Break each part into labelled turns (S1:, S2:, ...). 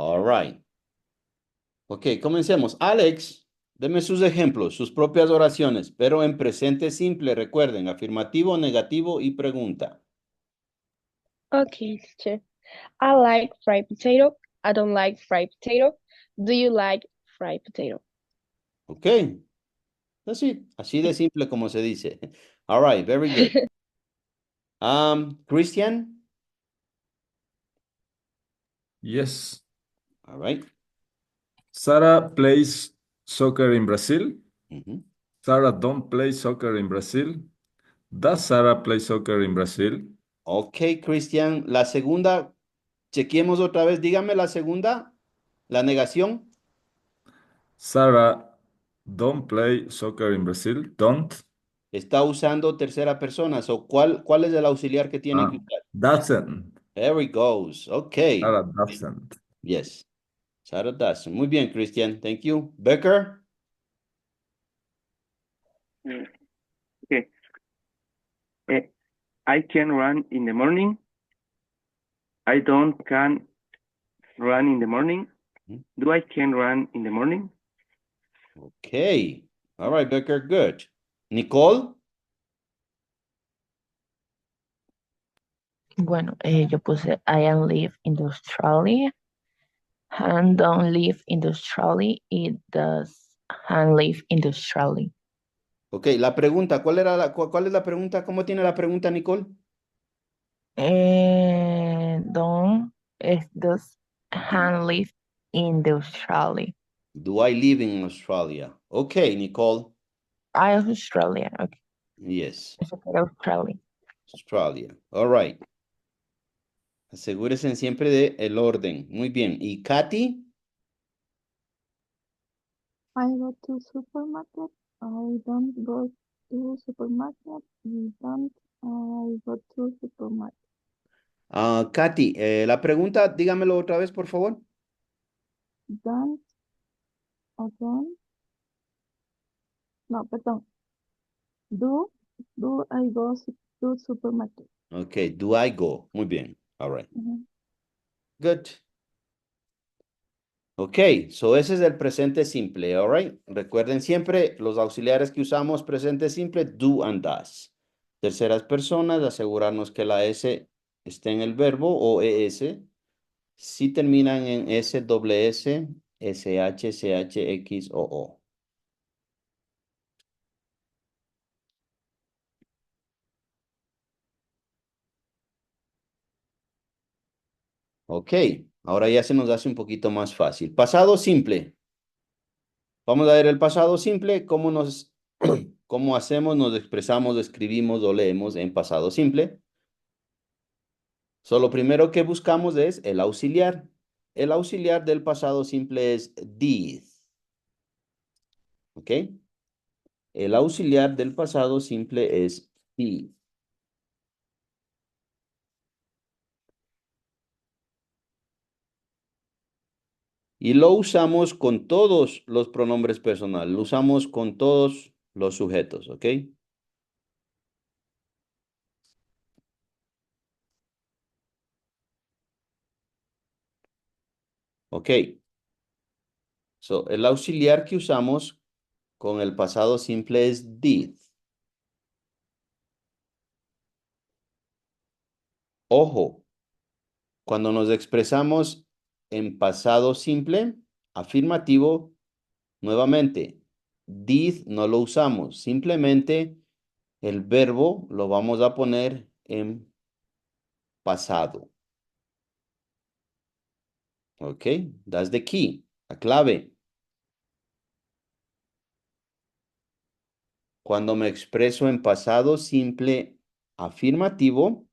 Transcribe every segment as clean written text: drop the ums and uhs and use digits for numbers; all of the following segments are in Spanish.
S1: All right. Ok, comencemos. Alex, deme sus ejemplos, sus propias oraciones, pero en presente simple, recuerden, afirmativo, negativo y pregunta.
S2: Okay, teacher. I like fried potato. I don't like fried potato. Do you like fried potato?
S1: Ok, así de simple como se dice. All right, very good. Christian,
S3: Yes.
S1: all right.
S3: Sarah plays soccer in Brazil.
S1: Ujú.
S3: Sarah don't play soccer in Brazil. Does Sarah play soccer in Brazil?
S1: Ok, Christian, la segunda, chequeemos otra vez, dígame la segunda, la negación.
S3: Sarah don't play soccer in Brazil. Don't.
S1: Está usando tercera persona, so, ¿cuál es el auxiliar que tiene que
S3: Ah,
S1: usar?
S3: doesn't.
S1: There we goes. Ok.
S3: Sarah doesn't.
S1: Yes. Sarah does. Muy bien, Christian. Thank you. Becker.
S4: Mm, Okay. Eh, I can run in the morning. I don't can run in the morning.
S1: Mhm.
S4: Do I can run in the morning?
S1: Okay. All right, Becker. Good. Nicole.
S5: Bueno, yo puse I am live in the Australia. Han don't live in the Australia. It does Han live in the Australia.
S1: Ok, la pregunta, ¿cuál es la pregunta? ¿Cómo tiene la pregunta, Nicole?
S5: Don't does Han live in the Australia?
S1: Do I live in Australia? Okay, Nicole.
S5: I Australia. Okay.
S1: Yes,
S5: Eso era Australia.
S1: Australia. All right. Asegúrense siempre de el orden. Muy bien. ¿Y Katy?
S6: I go to supermarket. I don't go to supermarket. I don't. I go to supermarket.
S1: Katy, la pregunta, dígamelo otra vez, por favor.
S6: Don't. Again. No, perdón. Do. Do I go to supermarket?
S1: Ok, do I go? Muy bien. All right.
S6: Ujú.
S1: Good. Ok, so ese es el presente simple, all right? Recuerden siempre los auxiliares que usamos presente simple, do and does. Terceras personas, asegurarnos que la S esté en el verbo o ES. Si terminan en S, doble S, SH, CH, X o O. Ok, ahora ya se nos hace un poquito más fácil. Pasado simple. Vamos a ver el pasado simple, cómo hacemos, nos expresamos, escribimos o leemos en pasado simple. So, lo primero que buscamos es el auxiliar. El auxiliar del pasado simple es did. ¿Ok? El auxiliar del pasado simple es did. Y lo usamos con todos los pronombres personales. Lo usamos con todos los sujetos. ¿Ok? Ok. So, el auxiliar que usamos con el pasado simple es did. Ojo, cuando nos expresamos en pasado simple, afirmativo, nuevamente, did no lo usamos, simplemente el verbo lo vamos a poner en pasado. ¿Ok? That's the key, la clave. Cuando me expreso en pasado simple afirmativo,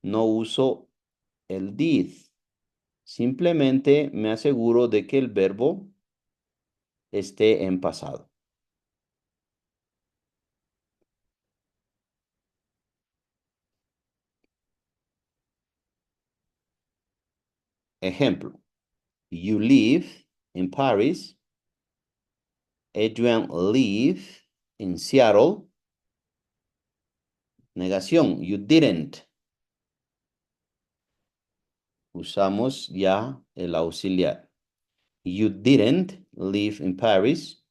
S1: no uso el did. Simplemente me aseguro de que el verbo esté en pasado. Ejemplo, you live in Paris. Adrian live in Seattle. Negación, you didn't. usamos ya el auxiliar. You didn't live in Paris.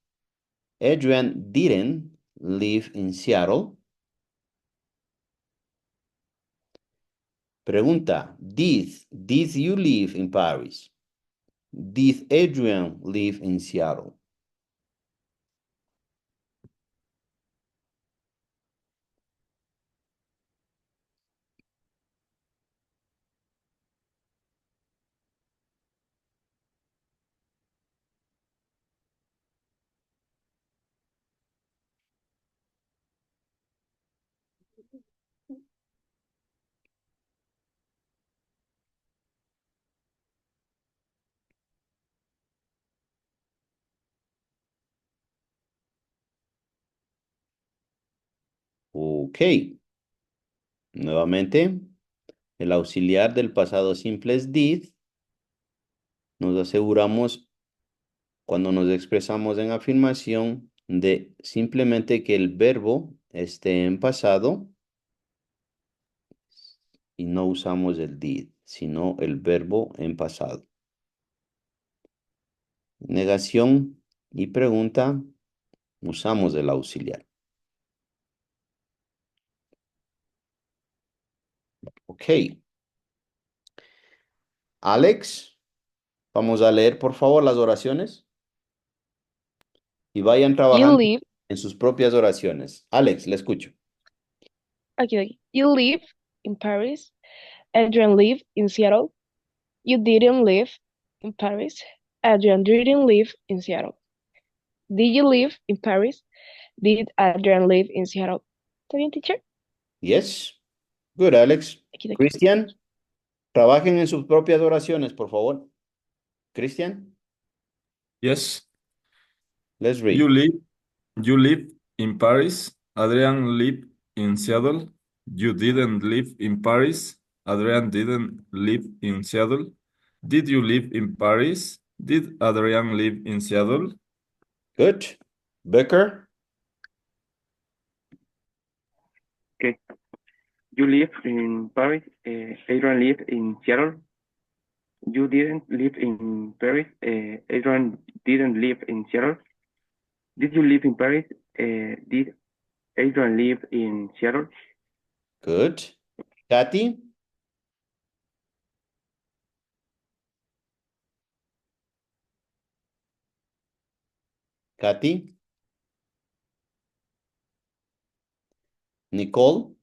S1: Adrian didn't live in Seattle. Pregunta, did you live in Paris? Did Adrian live in Seattle? Ok. Nuevamente, el auxiliar del pasado simple es did. Nos aseguramos cuando nos expresamos en afirmación de simplemente que el verbo esté en pasado y no usamos el did, sino el verbo en pasado. Negación y pregunta, usamos el auxiliar. Ok. Alex, vamos a leer por favor las oraciones y vayan
S2: You
S1: trabajando
S2: live,
S1: en sus propias oraciones. Alex, le escucho.
S2: okay. You live in Paris. Adrian live in Seattle. You didn't live in Paris. Adrian didn't live in Seattle. Did you live in Paris? Did Adrian live in Seattle? ¿Está bien, teacher?
S1: Yes. Good, Alex.
S2: Aquí, aquí.
S1: Cristian, trabajen en sus propias oraciones, por favor. Cristian,
S3: Yes.
S1: let's
S3: You
S1: read.
S3: live in Paris. Adrian live in Seattle. You didn't live in Paris. Adrian didn't live in Seattle. Did you live in Paris? Did Adrian live in Seattle?
S1: Good. Becker,
S4: Okay. You live in Paris. Adrian live in Seattle. You didn't live in Paris. Adrian didn't live in Seattle. Did you live in Paris? Did Adrian live in Seattle?
S1: good. Katy, Katy. Nicole,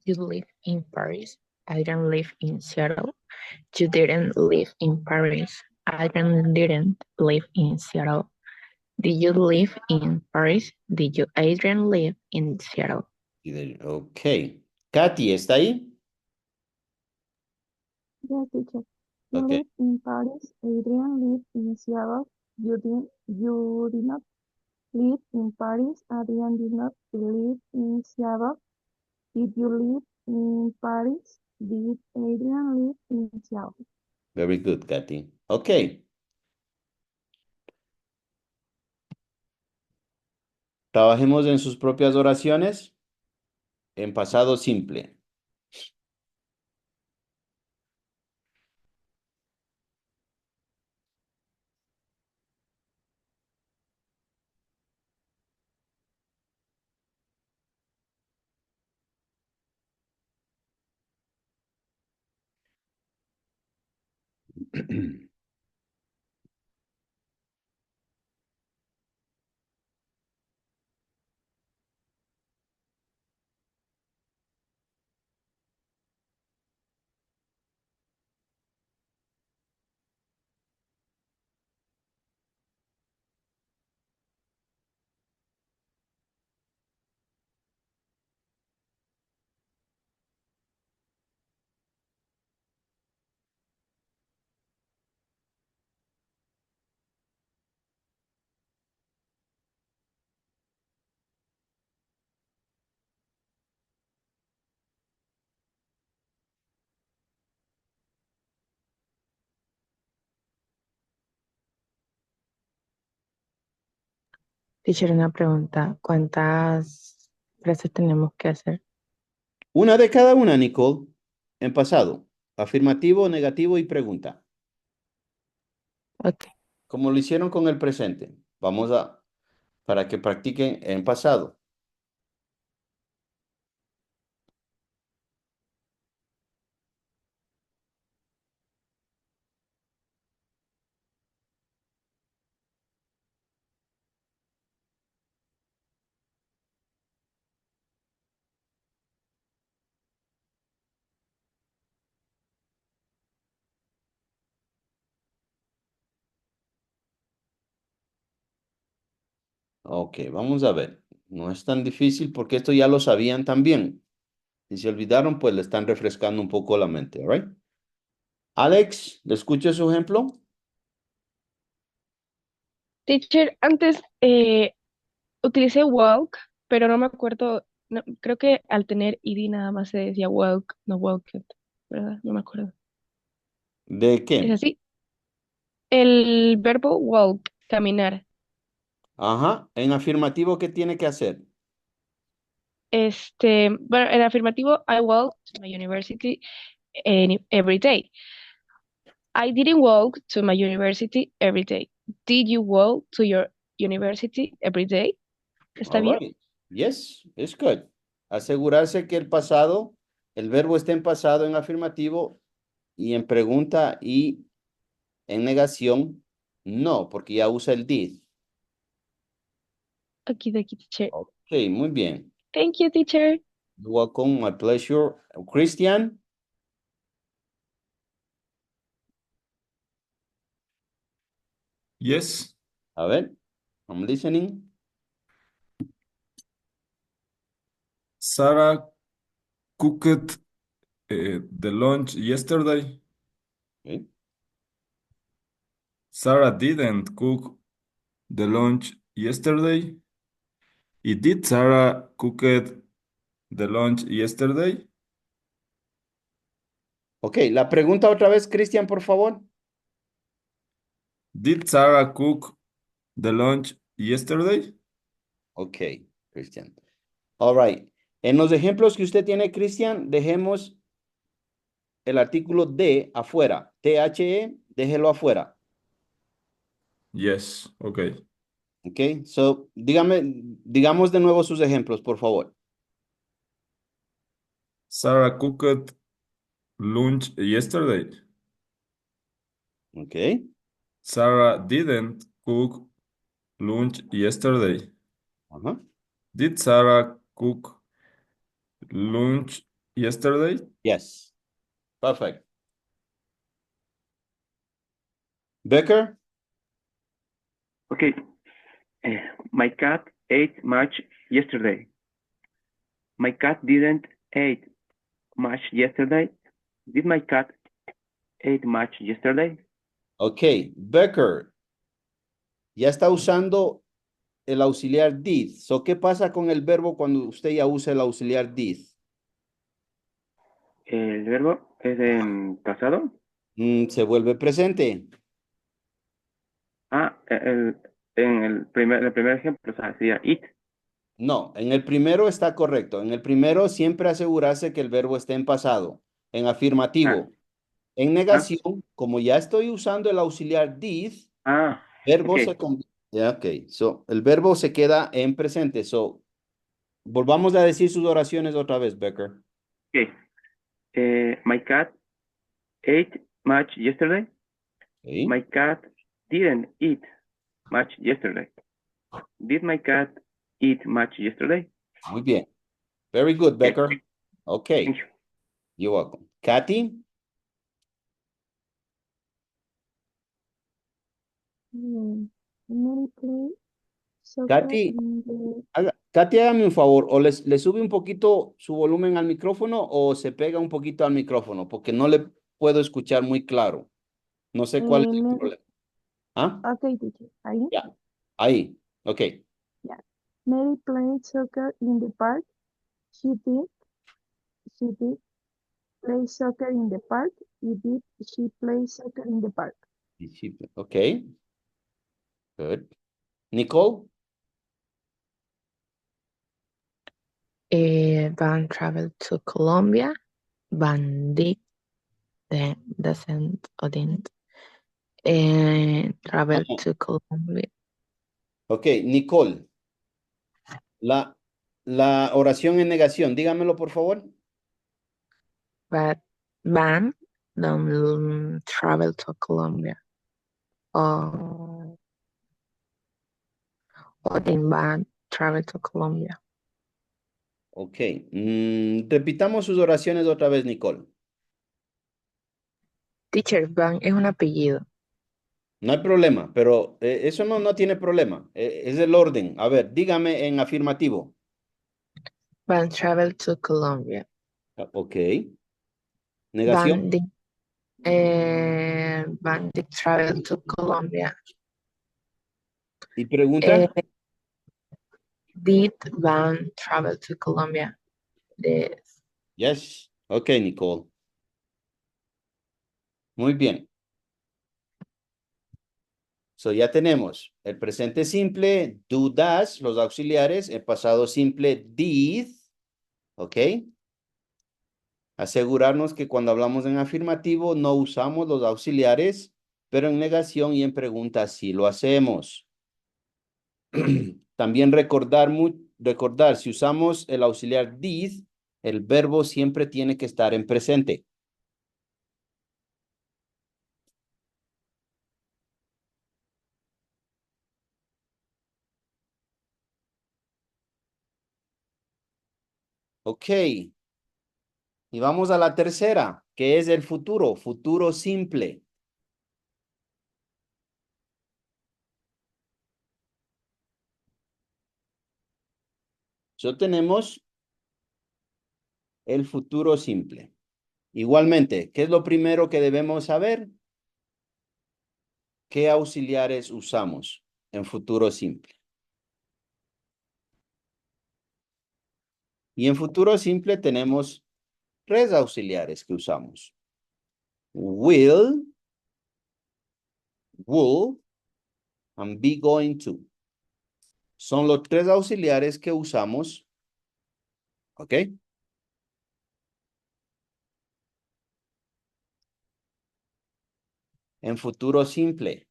S5: You live in Paris. I don't live in Seattle. You didn't live in Paris. I didn't live in Seattle. Did you live in Paris? Did you, Adrian, live in Seattle?
S1: ok. Katy, ¿está ahí?
S6: Yes, teacher. You
S1: Ok.
S6: live in Paris. Adrian live in Seattle. You did not live in Paris. Adrian did not live in Seattle. Did you live in Paris? Did Adrian live in Seattle?
S1: Very good, Katy. Ok. Trabajemos en sus propias oraciones en pasado simple.
S5: Teacher, una pregunta. ¿Cuántas frases tenemos que hacer?
S1: Una de cada una, Nicole. en pasado. Afirmativo, negativo y pregunta.
S5: Okay.
S1: Como lo hicieron con el presente. Vamos a, para que practiquen en pasado. Ok, vamos a ver. No es tan difícil porque esto ya lo sabían también. Si se olvidaron, pues le están refrescando un poco la mente, ¿all right? Alex, ¿le escucho su ejemplo?
S2: Teacher, antes utilicé walk, pero no me acuerdo, creo que al tener id nada más se decía walk, no walked, ¿verdad? No me acuerdo.
S1: ¿De
S2: ¿Es
S1: qué?
S2: así? El verbo walk, caminar.
S1: Ajá, en afirmativo, ¿qué tiene que hacer?
S2: Bueno, en afirmativo, I walk to my university every day. I didn't walk to my university every day. Did you walk to your university every day? ¿Está
S1: All
S2: bien?
S1: right. Yes, it's good. Asegurarse que el pasado, el verbo esté en pasado en afirmativo y en pregunta y en negación, no, porque ya usa el did.
S2: Aquí, de aquí, teacher.
S1: Ok, muy bien.
S2: Thank you, teacher.
S1: You're welcome, my pleasure. Christian,
S3: Yes.
S1: a ver, I'm listening.
S3: Sarah cooked the lunch yesterday.
S1: Okay.
S3: Sarah didn't cook the lunch yesterday. Did Sarah cooked the lunch yesterday?
S1: Ok, la pregunta otra vez, Christian, por favor.
S3: Did Sarah cook the lunch yesterday?
S1: Ok, Christian. All right. En los ejemplos que usted tiene, Christian, dejemos el artículo de afuera. THE, déjelo afuera.
S3: Yes, okay.
S1: Ok, so, digamos de nuevo sus ejemplos, por favor.
S3: Sarah cooked lunch yesterday.
S1: Ok,
S3: Sarah didn't cook lunch yesterday.
S1: ajá.
S3: Did Sarah cook lunch yesterday?
S1: Yes, perfect. Becker,
S4: Okay. My cat ate much yesterday. My cat didn't eat much yesterday. Did my cat eat much yesterday?
S1: ok. Becker, ya está usando el auxiliar did. So, ¿qué pasa con el verbo cuando usted ya usa el auxiliar did?
S4: El verbo es en pasado.
S1: Se vuelve presente.
S4: Ah, en el primer ejemplo, o sea, sería eat.
S1: No, en el primero está correcto. En el primero siempre asegurarse que el verbo esté en pasado, en
S4: Ah,
S1: afirmativo. En
S4: ah,
S1: negación, como ya estoy usando el auxiliar did,
S4: ah,
S1: verbo se
S4: okay,
S1: convierte. Ok, so el verbo se queda en presente. So, volvamos a decir sus oraciones otra vez, Becker.
S4: okay. My cat ate much yesterday.
S1: Ok,
S4: My cat didn't eat much yesterday. Did my cat eat much yesterday?
S1: muy bien. Very good,
S4: Okay,
S1: Becker. Ok,
S4: thank you.
S1: you're welcome. Katy,
S6: Mary play soccer
S1: Katy,
S6: in the
S1: Katy, hágame un favor, o le sube un poquito su volumen al micrófono o se pega un poquito al micrófono, porque no le puedo escuchar muy claro. No sé cuál es el
S6: Mary.
S1: problema. ¿Ah?
S6: Okay, teacher. Ahí.
S1: Ya. Ahí. Ok.
S6: Yeah. Mary played soccer in the park. She did. She did play soccer in the park. Did she play soccer in the park?
S1: Ok. Good. Nicole.
S5: Van traveled to Colombia. Van doesn't or didn't travel
S1: Ajá.
S5: to Colombia.
S1: Ok, Nicole, la oración en negación, dígamelo por favor.
S5: But Van don't travel to Colombia. Or didn't Van travel to Colombia.
S1: Ok, repitamos sus oraciones otra vez, Nicole.
S5: Teacher, Van es un apellido.
S1: No hay problema, pero eso no tiene problema. Es el orden. A ver, dígame en afirmativo.
S5: Van travel to Colombia.
S1: Ok. Negación.
S5: Van did travel to Colombia.
S1: Y pregunta.
S5: Eh, did Van travel to Colombia? Yes.
S1: Yes. Ok, Nicole. Muy bien. So ya tenemos el presente simple, do, does, los auxiliares, el pasado simple, did. Ok. Asegurarnos que cuando hablamos en afirmativo no usamos los auxiliares, pero en negación y en pregunta sí lo hacemos. También recordar, si usamos el auxiliar did, el verbo siempre tiene que estar en presente. Ok. Y vamos a la tercera, que es el futuro simple. Tenemos el futuro simple. Igualmente, ¿qué es lo primero que debemos saber? ¿Qué auxiliares usamos en futuro simple? Y en futuro simple tenemos tres auxiliares que usamos. Will, would, and be going to. Son los tres auxiliares que usamos. ¿Ok? En futuro simple.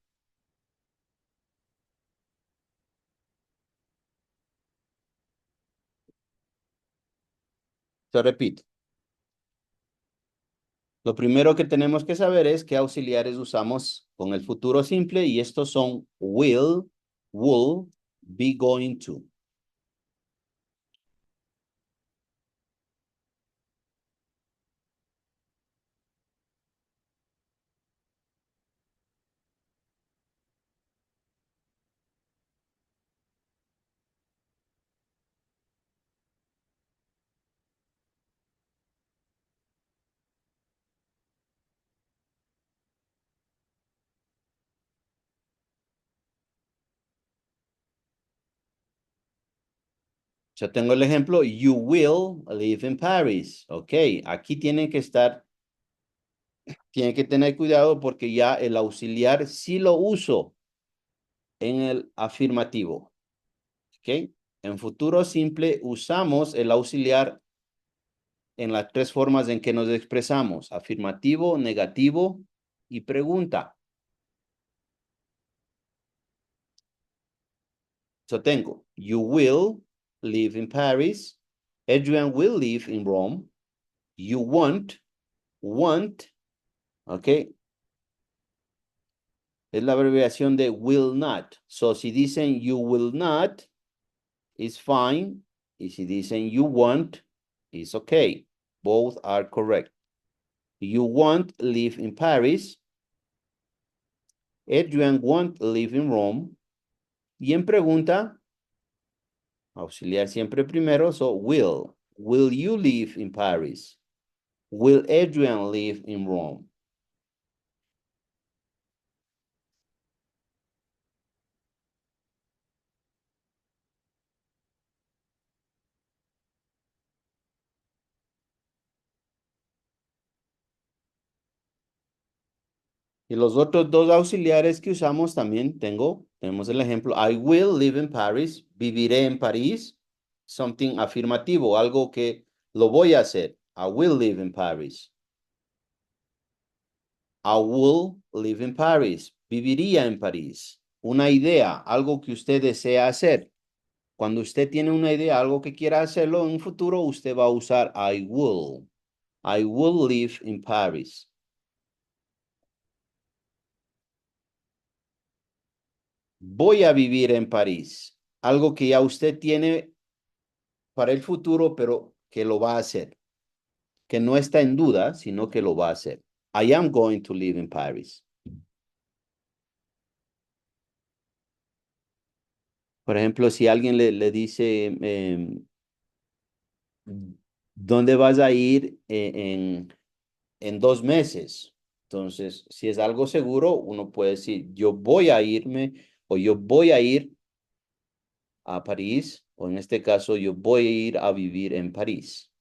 S1: Te repito. Lo primero que tenemos que saber es qué auxiliares usamos con el futuro simple y estos son will, be going to. Yo tengo el ejemplo, you will live in Paris. Ok, aquí tienen que tener cuidado porque ya el auxiliar sí lo uso en el afirmativo. Ok, en futuro simple usamos el auxiliar en las tres formas en que nos expresamos, afirmativo, negativo y pregunta. Tengo, you will live in Paris. Adrian will live in Rome. You want, ok. Es la abreviación de will not. So, si dicen you will not, it's fine. Y si dicen you want, it's okay. Both are correct. You won't live in Paris. Adrian won't live in Rome. Y en pregunta, auxiliar siempre primero, so will. Will you live in Paris? Will Adrian live in Rome? Y los otros dos auxiliares que usamos también tenemos el ejemplo, I will live in Paris, viviré en París, something afirmativo, algo que lo voy a hacer. I will live in Paris. I will live in Paris. Viviría en París. Una idea, algo que usted desea hacer. Cuando usted tiene una idea, algo que quiera hacerlo en un futuro, usted va a usar I will. I will live in Paris. Voy a vivir en París. Algo que ya usted tiene para el futuro, pero que lo va a hacer. Que no está en duda, sino que lo va a hacer. I am going to live in Paris. Por ejemplo, si alguien le dice, ¿dónde vas a ir en 2 meses? Entonces, si es algo seguro, uno puede decir, yo voy a irme o yo voy a ir a París, o en este caso, yo voy a ir a vivir en París.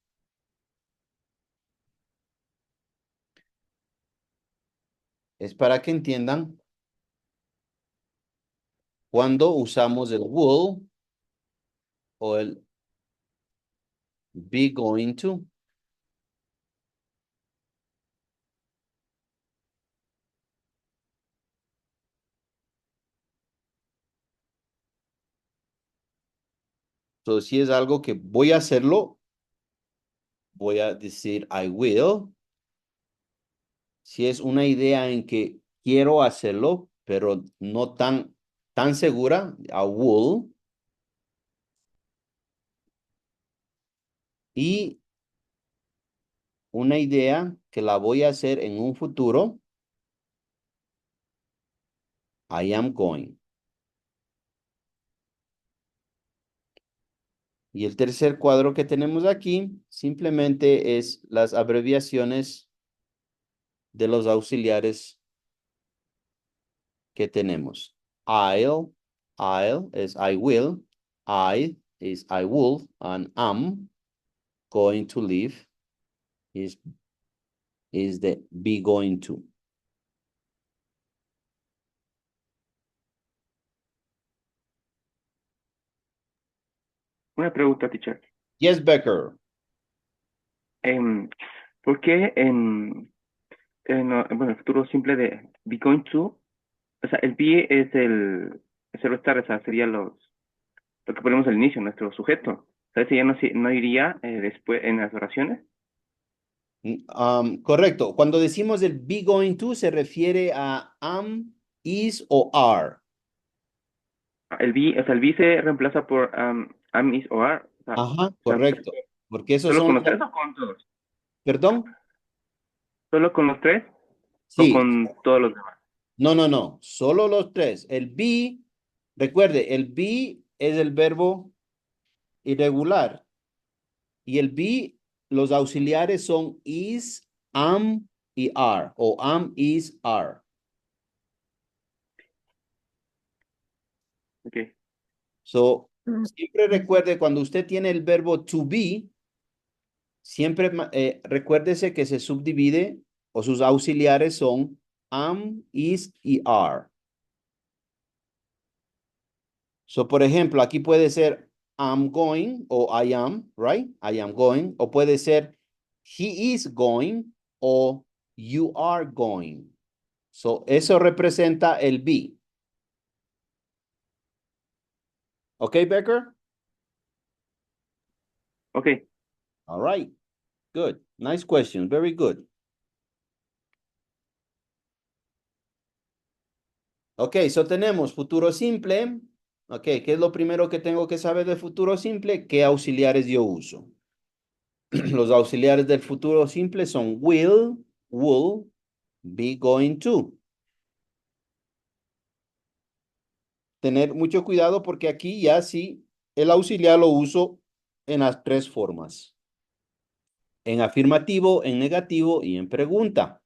S1: Es para que entiendan cuando usamos el will o el be going to. Entonces, si es algo que voy a hacerlo, voy a decir I will. Si es una idea en que quiero hacerlo, pero no tan segura, I will. Y una idea que la voy a hacer en un futuro, I am going. Y el tercer cuadro que tenemos aquí simplemente es las abreviaciones de los auxiliares que tenemos. I'll es I will, I is I will, and am going to live is the be going to.
S4: Una pregunta, teacher.
S1: Yes, Becker.
S4: ¿Por qué bueno, el futuro simple de be going to, o sea, el be es el estar, o sea, sería lo que ponemos al inicio, nuestro sujeto. ¿Sabes? Si ya no iría después en las oraciones.
S1: Correcto. Cuando decimos el be going to, se refiere a am, is o are.
S4: O sea, el be se reemplaza por am, is o are.
S1: Ajá,
S4: O sea,
S1: correcto. Porque esos
S4: ¿solo
S1: son...
S4: con los tres o con todos?
S1: ¿Perdón?
S4: ¿Solo con los tres o
S1: Sí.
S4: con todos los demás?
S1: No. Solo los tres. El be, recuerde, el be es el verbo irregular. Y el be, los auxiliares son is, am y are. O am, is, are.
S4: Okay.
S1: So, siempre recuerde cuando usted tiene el verbo to be, siempre recuérdese que se subdivide o sus auxiliares son am, is y are. So, por ejemplo, aquí puede ser I'm going o I am, right? I am going. O puede ser he is going o you are going. So, eso representa el be. Okay, Becker?
S4: Okay.
S1: All right. Good. Nice question. Very good. Ok, so tenemos futuro simple. Ok, ¿qué es lo primero que tengo que saber de futuro simple? ¿Qué auxiliares yo uso? Los auxiliares del futuro simple son will, be going to. Tener mucho cuidado porque aquí ya sí el auxiliar lo uso en las tres formas. En afirmativo, en negativo y en pregunta.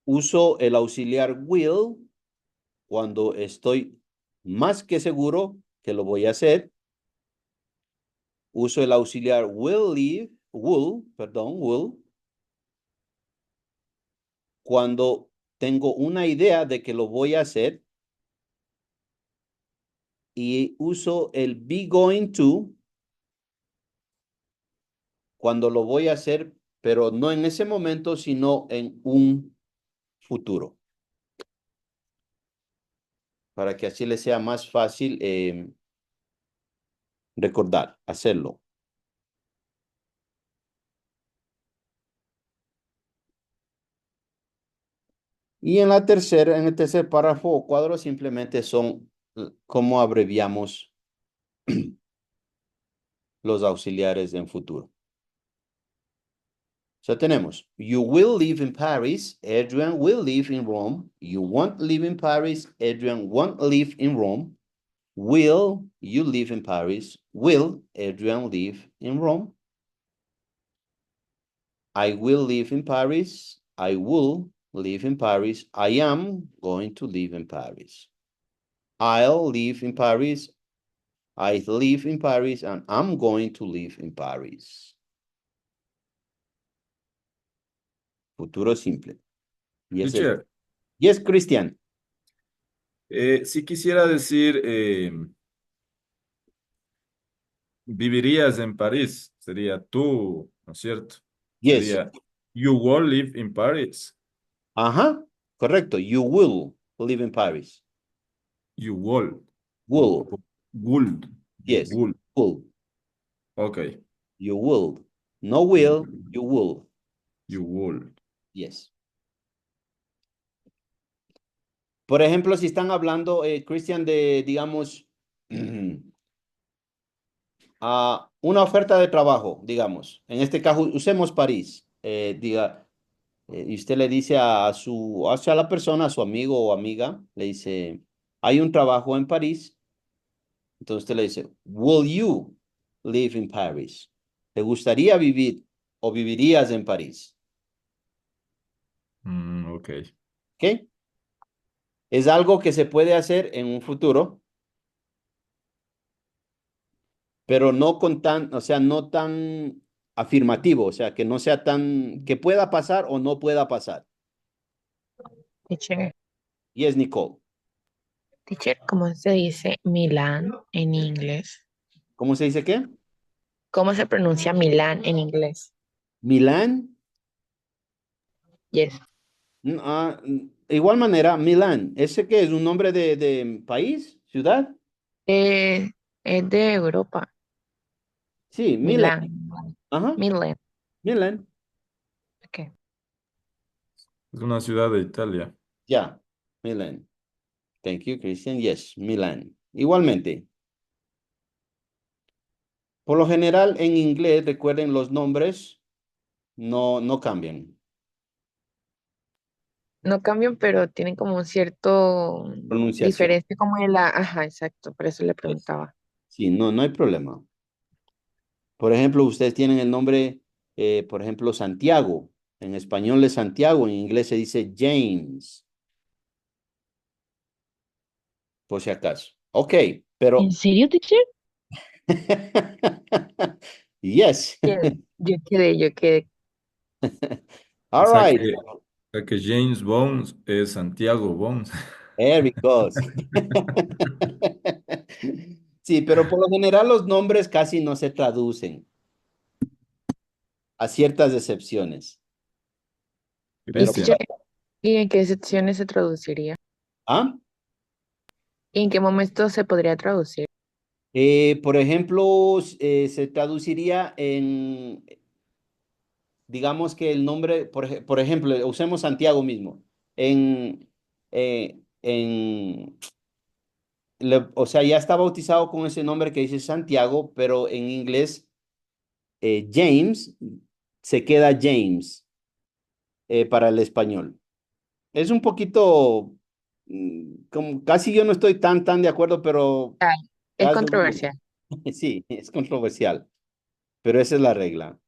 S1: Uso el auxiliar will cuando estoy más que seguro que lo voy a hacer. Uso el auxiliar will, cuando tengo una idea de que lo voy a hacer y uso el be going to cuando lo voy a hacer, pero no en ese momento, sino en un futuro. Para que así le sea más fácil recordar, hacerlo. Y en en el tercer párrafo o cuadro simplemente son cómo abreviamos los auxiliares en futuro. So tenemos, you will live in Paris, Adrian will live in Rome. You won't live in Paris, Adrian won't live in Rome. Will you live in Paris? Will Adrian live in Rome? I will live in Paris. I will live in Paris. I am going to live in Paris. I'll live in Paris. I live in Paris and I'm going to live in Paris. Futuro simple. Yes,
S3: Teacher,
S1: yes, Christian.
S3: si quisiera decir, vivirías en París, sería tú, ¿no es cierto?
S1: Yes.
S3: Sería, you will live in Paris.
S1: Ajá, correcto. You will live in Paris.
S3: You will.
S1: Will.
S3: Would. You
S1: Yes.
S3: will.
S1: Will.
S3: Okay.
S1: You will. No will, you will.
S3: You will.
S1: Yes. Por ejemplo, si están hablando, Christian, de, digamos, una oferta de trabajo, digamos. En este caso, usemos París. Y usted le dice hacia la persona, a su amigo o amiga, le dice, hay un trabajo en París. Entonces usted le dice, will you live in Paris? ¿Te gustaría vivir o vivirías en París?
S3: Okay.
S1: ¿Ok? Es algo que se puede hacer en un futuro, pero no o sea, no tan afirmativo, o sea, que no sea tan, que pueda pasar o no pueda pasar.
S5: Teacher,
S1: Yes, Nicole.
S5: teacher, ¿cómo se dice Milán en inglés?
S1: ¿Cómo se dice qué?
S5: ¿Cómo se pronuncia Milán en inglés?
S1: Milán.
S5: Yes.
S1: Igual manera, Milán. ¿Ese qué es? ¿Un nombre de país? ¿Ciudad?
S5: Es de Europa.
S1: Sí, Milán.
S5: Milán.
S1: Ajá,
S5: Milán.
S1: Milán.
S5: Okay.
S3: Es una ciudad de Italia.
S1: Ya, Milán. Thank you, Christian. Yes, Milán. Igualmente. Por lo general, en inglés, recuerden los nombres no cambian.
S5: No cambian, pero tienen como un cierto
S1: Pronunciación.
S5: diferencia como en la, ajá, exacto, por eso le preguntaba.
S1: Sí, no hay problema. Por ejemplo, ustedes tienen el nombre, por ejemplo, Santiago. En español es Santiago, en inglés se dice James, por si acaso. Ok,
S2: ¿En
S1: pero...
S2: serio, teacher?
S1: Yes.
S5: Yo quedé.
S3: O
S1: All
S3: sea
S1: right.
S3: que, o sea que James Bones es Santiago Bones.
S1: There it goes. Sí, pero por lo general los nombres casi no se traducen, a ciertas excepciones.
S5: ¿Y,
S1: Pero,
S3: Cristian,
S5: teacher, ¿y en qué secciones se traduciría?
S1: ¿ah?
S5: ¿Y en qué momento se podría traducir?
S1: Por ejemplo, se traduciría digamos que el nombre, por ejemplo, usemos Santiago mismo. En, en, o sea, ya está bautizado con ese nombre que dice Santiago, pero en inglés, James se queda James para el español. Es un poquito, como casi yo no estoy tan de acuerdo, pero
S5: Ay, es
S1: cada uno-
S5: controversial.
S1: sí, es controversial, pero esa es la regla.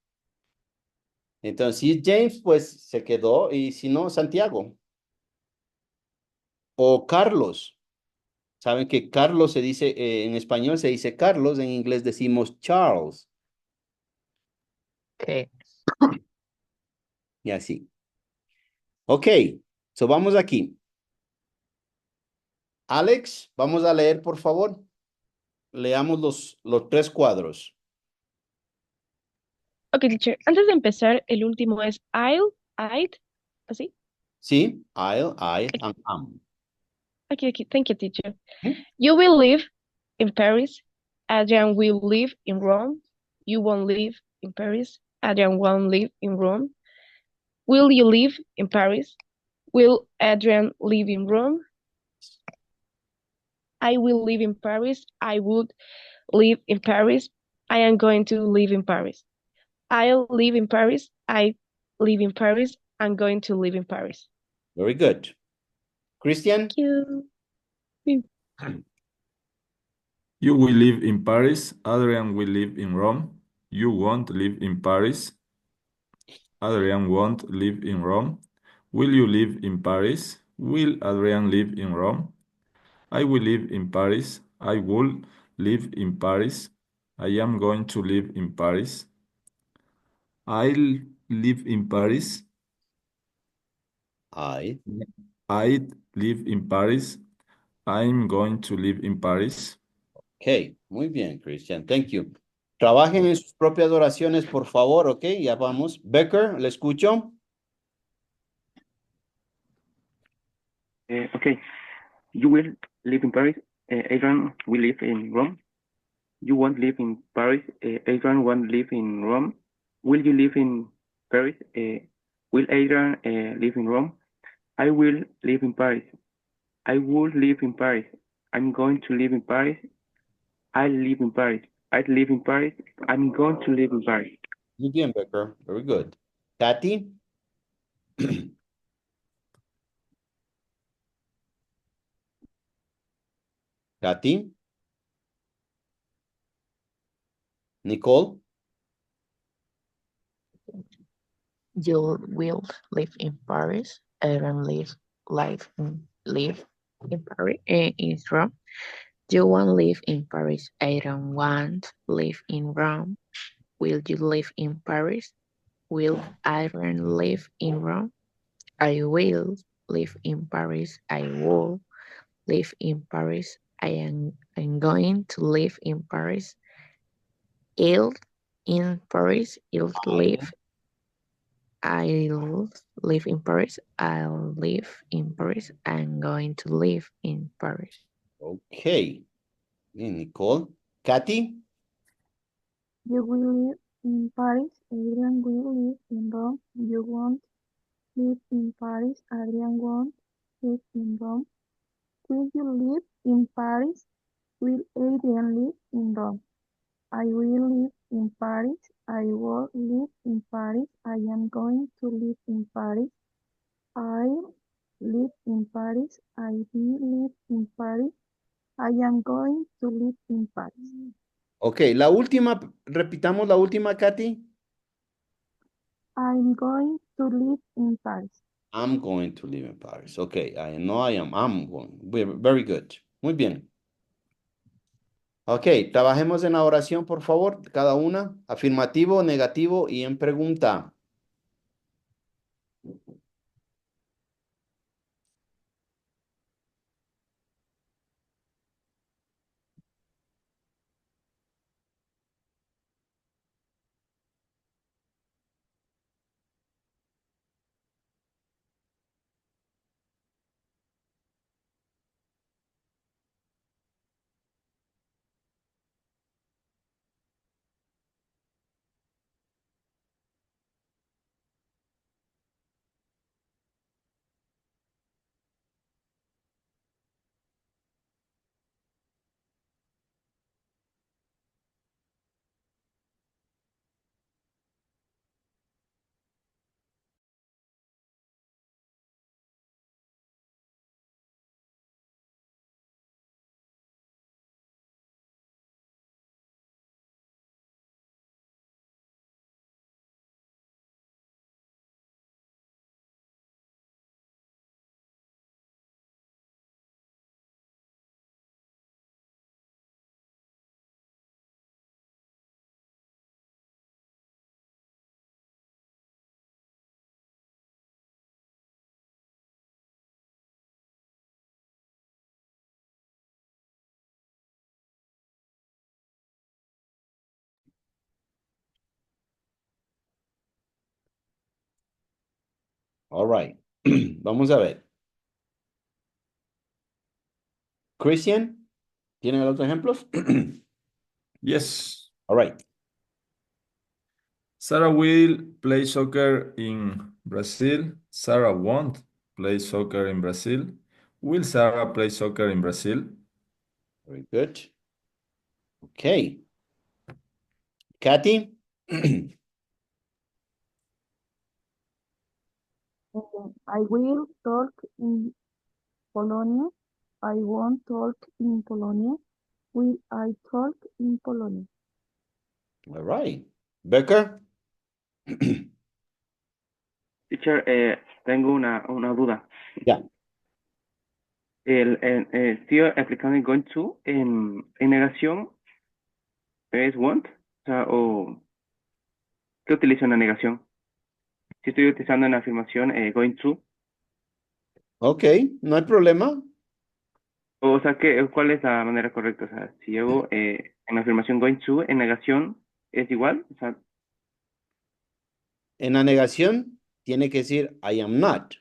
S1: Entonces, si es James, pues se quedó, y si no, Santiago. O Carlos. Saben que Carlos se dice, en español se dice Carlos, en inglés decimos Charles,
S5: Okay.
S1: y así. Ok, so vamos aquí. Alex, vamos a leer, por favor. Leamos los tres cuadros.
S2: Ok, teacher. Antes de empezar, el último es I'd, así.
S1: Sí, I, and am.
S2: Aquí, aquí. Thank you, teacher.
S1: ¿Mm?
S2: You will live in Paris. Adrian will live in Rome. You won't live in Paris. Adrian won't live in Rome. Will you live in Paris? Will Adrian live in Rome? I will live in Paris. I would live in Paris. I am going to live in Paris. I'll live in Paris. I live in Paris. I'm going to live in Paris.
S1: Very good. Christian?
S2: Thank you.
S3: You will live in Paris. Adrian will live in Rome. You won't live in Paris. Adrian won't live in Rome. Will you live in Paris? Will Adrian live in Rome? I will live in Paris. I will live in Paris. I am going to live in Paris. I'll live in Paris.
S1: I.
S3: I live in Paris. I'm going to live in Paris.
S1: Ok, muy bien, Christian. Thank you. Trabajen en sus propias oraciones, por favor, ok, ya vamos. Becker, ¿le escucho?
S4: Okay. You will live in Paris. Adrian will live in Rome. You won't live in Paris. Adrian won't live in Rome. Will you live in Paris? Will Adrian live in Rome? I will live in Paris. I will live in Paris. I'm going to live in Paris. I live in Paris. I live in Paris. I'm going to live in Paris.
S1: Muy bien, Becker. Very good. Katy? Katy? Nicole?
S5: You will live in Paris. Aaron live in Paris, in Rome. You won't live in Paris. Aaron won't live in Rome. Will you live in Paris? Will Aaron live in Rome? I will live in Paris. I will live in Paris. I'm going to live in Paris. I'll in Paris. I'll live in Paris. I'll live in Paris. I'm going to live in Paris.
S1: Ok. Bien, Nicole. Katy?
S6: You will live in Paris. Adrian will live in Rome. You won't live in Paris. Adrian won't live in Rome. Will you live in Paris? Will Adrian live in Rome? I will live in Paris. I will live in Paris. I am going to live in Paris. I live in Paris. I will live in Paris. I am going to live in Paris.
S1: Ok, la última, repitamos la última, Katy.
S6: I'm going to live in Paris.
S1: I'm going to live in Paris. Ok, I know I am. I'm going. Very good. Muy bien. Ok, trabajemos en la oración, por favor, cada una. Afirmativo, negativo y en pregunta. All right. Vamos a ver. Christian, ¿tienen otros ejemplos?
S3: Yes.
S1: All right.
S3: Sarah will play soccer in Brazil. Sarah won't play soccer in Brazil. Will Sarah play soccer in Brazil?
S1: Very good. Okay. Kathy?
S6: I will talk in Polonia. I won't talk in Polonia. Will I talk in Polonia?
S1: All right. Becker?
S4: Teacher, tengo una duda.
S1: Yeah.
S4: Estoy aplicando el going to en negación es want, o sea, o ¿qué utilizo en la negación? Si estoy utilizando en la afirmación going to,
S1: Ok, no hay problema.
S4: o sea, ¿cuál es la manera correcta? O sea, si llevo en la afirmación going to, en negación es igual, o sea,
S1: En la negación tiene que decir I am not.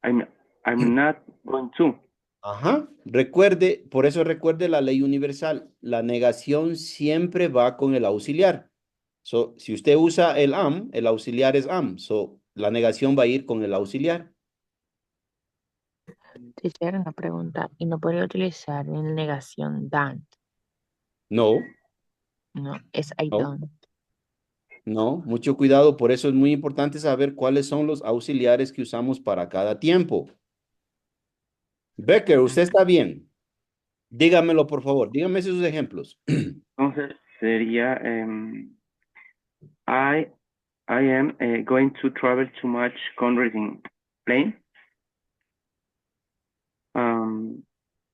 S4: I'm, I'm not going to.
S1: Ajá. Recuerde, por eso recuerde la ley universal. La negación siempre va con el auxiliar. So, si usted usa el am, el auxiliar es am. So, la negación va a ir con el auxiliar.
S5: Teacher, una pregunta. ¿Y no podría utilizar en negación don't?
S1: No,
S5: No, es I
S1: no,
S5: don't.
S1: no. Mucho cuidado. Por eso es muy importante saber cuáles son los auxiliares que usamos para cada tiempo. Becker, usted está bien. Dígamelo, por favor. Dígame sus ejemplos.
S4: Entonces sería I am going to travel too much countries in plane.